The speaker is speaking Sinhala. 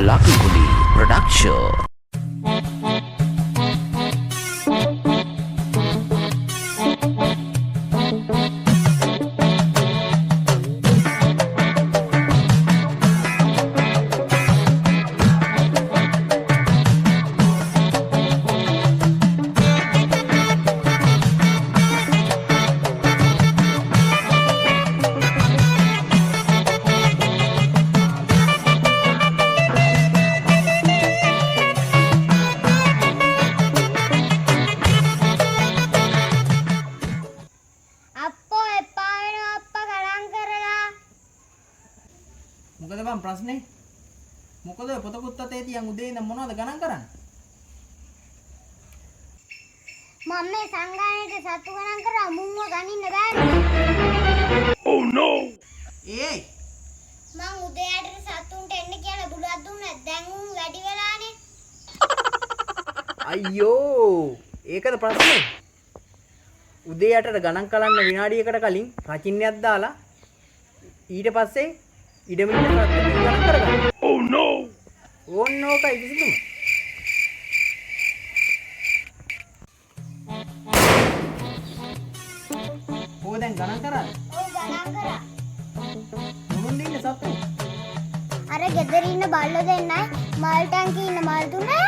Lucky Huli Production. මොකද බං ප්‍රශ්නේ? මොකද පොතකුත් අතේ තියන් උදේ ඉඳන් මොනවද ගණන් කරන්නේ? මම මේ සංගායනයේ සතු ගණන් කරා මුන්ව ගනින්න බෑනේ. Oh no! ඒයි මං උදේ යටට සතුන්ට එන්න කියලා බුලත් දුන්නා. දැන් උන් වැඩි වෙලානේ. අයියෝ ඒකද ප්‍රශ්නේ? උදේ යටට ගණන් කරන්න විනාඩියකට කලින් රචින්නයක් දාලා ඊට පස්සේ ඉඩමින් සත්තු ගණන් කරගන්න. Oh no! ඕන්නෝකයි කිසිදුම. ඕ දැන් ගණන් කරාද? ඔව් ගණන් කරා. මොනුන්ද ඉන්නේ සත්තු? අර ගෙදර ඉන්න බල්ලෝ දෙන්නයි මල් ටැංකියේ ඉන්න මල් තුනයි